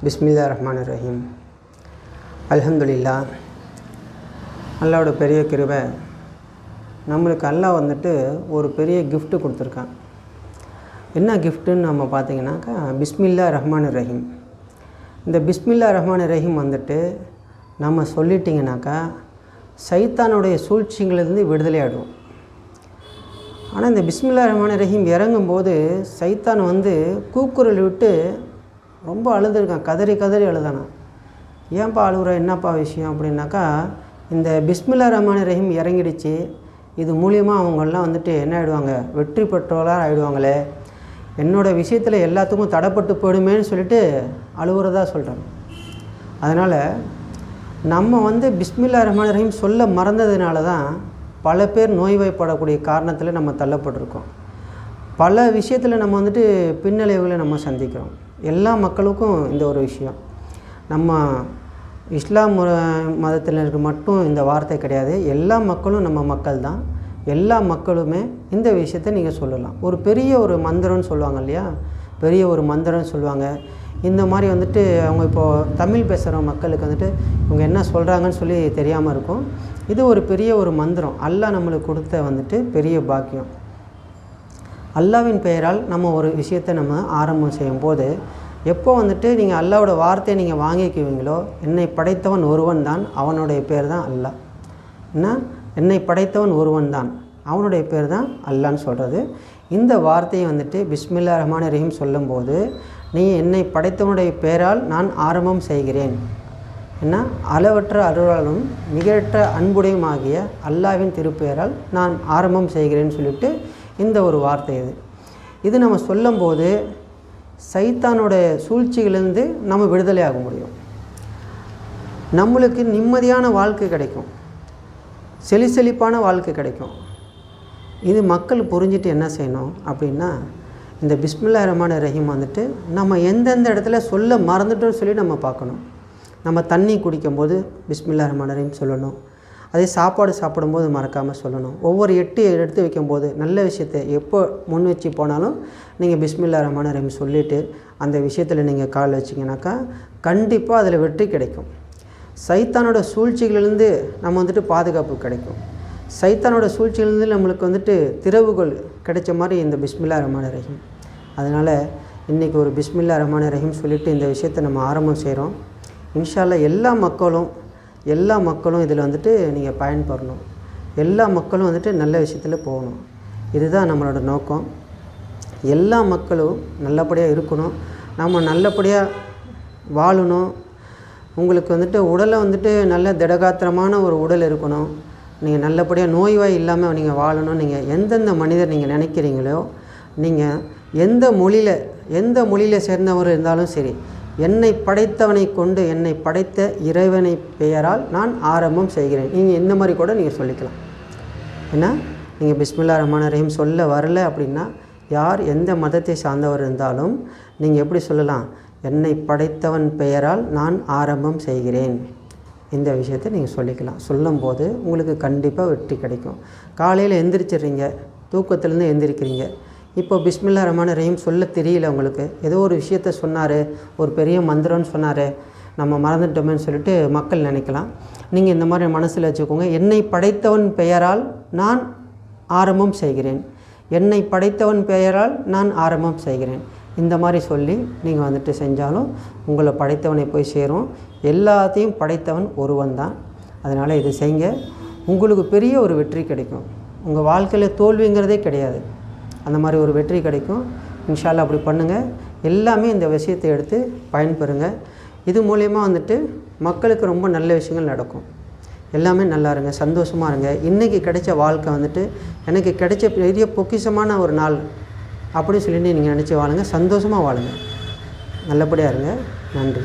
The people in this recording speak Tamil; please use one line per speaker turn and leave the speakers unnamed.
பிஸ்மில்லாஹிர்ரஹ்மானிர்ரஹீம். அல்ஹம்துலில்லாஹ். அல்லாஹ்வோட பெரிய கிருபை, நம்மளுக்கு அல்லாஹ் வந்துட்டு ஒரு பெரிய கிஃப்ட்டு கொடுத்துருக்கான். என்ன கிஃப்ட்டுன்னு நம்ம பார்த்திங்கனாக்கா பிஸ்மில்லாஹிர்ரஹ்மானிர்ரஹீம். இந்த பிஸ்மில்லாஹிர்ரஹ்மானிர்ரஹீம் வந்துட்டு நம்ம சொல்லிட்டிங்கனாக்கா சைத்தானுடைய சூழ்ச்சிகளிலிருந்து விடுதலை ஆகிடுவோம். ஆனால் இந்த பிஸ்மில்லாஹிர்ரஹ்மானிர்ரஹீம் இறங்கும்போது சைத்தான் கூக்குரல் விட்டு ரொம்ப அழுதுருக்கான், கதறி கதறி அழுதானா. ஏன்ப்பா அழுகுற, என்னப்பா விஷயம் அப்படின்னாக்கா, இந்த பிஸ்மில்லாஹிர்ரஹ்மானிர்ரஹீம் இறங்கிடுச்சு, இது மூலியமாக அவங்கெல்லாம் என்ன ஆகிடுவாங்க, வெற்றி பெற்றவர்களாக ஆகிடுவாங்களே, என்னோடய விஷயத்தில் எல்லாத்துக்கும் தடைப்பட்டு போயிடுமேன்னு சொல்லிட்டு அழுகுறதா சொல்கிறாங்க. அதனால் நம்ம பிஸ்மில்லாஹிர்ரஹ்மானிர்ரஹீம் சொல்ல மறந்ததுனால தான் பல பேர் நோய்வாய்ப்படக்கூடிய காரணத்தில் நம்ம தள்ளப்பட்டிருக்கோம். பல விஷயத்தில் நம்ம பின்னடைவுகளை நம்ம சந்திக்கிறோம். எல்லா மக்களுக்கும் இந்த ஒரு விஷயம், நம்ம இஸ்லாம் மதத்தினருக்கு மட்டும் இந்த வார்த்தை கிடையாது, எல்லா மக்களும் நம்ம மக்கள் தான். எல்லா மக்களுமே இந்த விஷயத்தை நீங்கள் சொல்லலாம். ஒரு பெரிய ஒரு மந்திரம்னு சொல்லுவாங்க இல்லையா, பெரிய ஒரு மந்திரம்னு சொல்லுவாங்க. இந்த மாதிரி அவங்க இப்போது தமிழ் பெசுகிற மக்களுக்கு இவங்க என்ன சொல்கிறாங்கன்னு சொல்லி தெரியாமல் இருக்கும். இது ஒரு பெரிய ஒரு மந்திரம், அல்லாஹ் நம்மளுக்கு கொடுத்த பெரிய பாக்கியம். அல்லாஹ்வின் பெயரால் நம்ம ஒரு விஷயத்தை நம்ம ஆரம்பம் செய்யும்போது, எப்போ நீங்கள் அல்லாஹ்வோட வார்த்தையை நீங்கள் வாங்கிக்குவீங்களோ, என்னை படைத்தவன் ஒருவன் தான், அவனுடைய பேர் தான் அல்லாஹ். என்ன, என்னை படைத்தவன் ஒருவன் தான், அவனுடைய பேர் தான் அல்லாஹ்னு சொல்கிறது. இந்த வார்த்தையை பிஸ்மில்லாஹிர்ரஹ்மானிர்ரஹீம் சொல்லும்போது, நீ என்னை படைத்தவனுடைய பெயரால் நான் ஆரம்பம் செய்கிறேன், என்ன, அளவற்ற அருளாலும் நிகழற்ற அன்புடையும் ஆகிய அல்லாஹ்வின் திருப்பெயரால் நான் ஆரம்பம் செய்கிறேன்னு சொல்லிட்டு இந்த ஒரு வார்த்தை இது நம்ம சொல்லும்போது சைத்தானோட சூழ்ச்சிகளிலிருந்து நம்ம விடுதலை ஆக முடியும். நம்மளுக்கு நிம்மதியான வாழ்க்கை கிடைக்கும், செழிப்பான வாழ்க்கை கிடைக்கும். இது மக்கள் புரிஞ்சிட்டு என்ன செய்யணும் அப்படின்னா, இந்த பிஸ்மில்லாஹிர்ரஹ்மானிர்ரஹீம் நம்ம எந்தெந்த இடத்துல சொல்ல மறந்துட்டோம்னு சொல்லி நம்ம பார்க்கணும். நம்ம தண்ணி குடிக்கும்போது பிஸ்மில்லாஹிர்ரஹ்மானிர்ரஹீம் சொல்லணும். அதே சாப்பாடு சாப்பிடும்போது மறக்காமல் சொல்லணும். ஒவ்வொரு எட்டு எடுத்து வைக்கும்போது நல்ல விஷயத்தை எப்போ முன் வச்சு போனாலும் நீங்கள் பிஸ்மில்லாஹிர்ரஹ்மானிர்ரஹீம் சொல்லிவிட்டு அந்த விஷயத்தில் நீங்கள் கால் வச்சிங்கனாக்கா கண்டிப்பாக அதில் வெற்றி கிடைக்கும். சைத்தானோட சூழ்ச்சிகளிலிருந்து நம்ம பாதுகாப்பு கிடைக்கும். சைத்தானோட சூழ்ச்சிகளிலிருந்து நம்மளுக்கு திறவுகள் கிடைச்ச மாதிரி இந்த பிஸ்மில்லாஹிர்ரஹ்மானிர்ரஹீம். அதனால் இன்றைக்கி ஒரு பிஸ்மில்லாஹிர்ரஹ்மானிர்ரஹீம் சொல்லிவிட்டு இந்த விஷயத்தை நம்ம ஆரம்பம் செய்கிறோம். இன்ஷா அல்லாஹ் எல்லா மக்களும் இதில் நீங்கள் பயன்பெறணும். எல்லா மக்களும் நல்ல விஷயத்தில் போகணும். இதுதான் நம்மளோட நோக்கம். எல்லா மக்களும் நல்லபடியாக இருக்கணும், நம்ம நல்லபடியாக வாழணும். உங்களுக்கு உடலை நல்ல திடகாத்திரமான ஒரு உடல் இருக்கணும். நீங்கள் நல்லபடியாக நோய்வாய் இல்லாமல் நீங்கள் வாழணும். நீங்கள் எந்தெந்த மனிதர் நீங்கள் நினைக்கிறீங்களோ, நீங்கள் எந்த மொழியில் சேர்ந்தவர் இருந்தாலும் சரி, என்னை படைத்தவனை கொண்டு என்னை படைத்த இறைவனை பெயரால் நான் ஆரம்பம் செய்கிறேன். நீங்கள் இந்த மாதிரி கூட நீங்கள் சொல்லிக்கலாம். ஏன்னா நீங்கள் பிஸ்மில்லாஹிர்ரஹ்மானிர்ரஹீம் சொல்ல வரல அப்படின்னா, யார் எந்த மதத்தை சார்ந்தவர் இருந்தாலும் நீங்கள் எப்படி சொல்லலாம், என்னை படைத்தவன் பெயரால் நான் ஆரம்பம் செய்கிறேன். இந்த விஷயத்தை நீங்கள் சொல்லிக்கலாம். சொல்லும்போது உங்களுக்கு கண்டிப்பாக வெற்றி கிடைக்கும். காலையில் எந்திரிச்சிடுறீங்க, தூக்கத்திலேருந்து எந்திரிக்கிறீங்க, இப்போ பிஸ்மில்லாஹிர்ரஹ்மானிர்ரஹீம் சொல்ல தெரியல, உங்களுக்கு ஏதோ ஒரு விஷயத்த சொன்னார், ஒரு பெரிய மந்திரம்னு சொன்னார், நம்ம மறந்துட்டோமேன்னு சொல்லிட்டு மக்கள் நினைக்கலாம். நீங்கள் இந்த மாதிரி மனசில் வச்சுக்கோங்க, என்னை படைத்தவன் பெயரால் நான் ஆரம்பம் செய்கிறேன், என்னை படைத்தவன் பெயரால் நான் ஆரம்பம் செய்கிறேன். இந்த மாதிரி சொல்லி நீங்கள் செஞ்சாலும் உங்களை படைத்தவனை போய் சேரும். எல்லாத்தையும் படைத்தவன் ஒருவன் தான். அதனால் இது செய்யுங்க, உங்களுக்கு பெரிய ஒரு வெற்றி கிடைக்கும். உங்கள் வாழ்க்கையில் தோல்விங்கிறதே கிடையாது, அந்த மாதிரி ஒரு வெற்றி கிடைக்கும். இன்ஷா அல்லாஹ் அப்படி பண்ணுங்கள். எல்லாமே இந்த விஷயத்தை எடுத்து பயன்பெறுங்க. இது மூலயமா மக்களுக்கு ரொம்ப நல்ல விஷயங்கள் நடக்கும். எல்லாமே நல்லா இருங்க, சந்தோஷமாக இருங்க. இன்றைக்கி கிடைச்ச வாழ்க்கை எனக்கு கிடைச்ச பெரிய பொக்கிஷமான ஒரு நாள் அப்படின்னு சொல்லிட்டு நீங்கள் நினச்சி வாழுங்க, சந்தோஷமாக வாழுங்க, நல்லபடியாக இருங்க. நன்றி.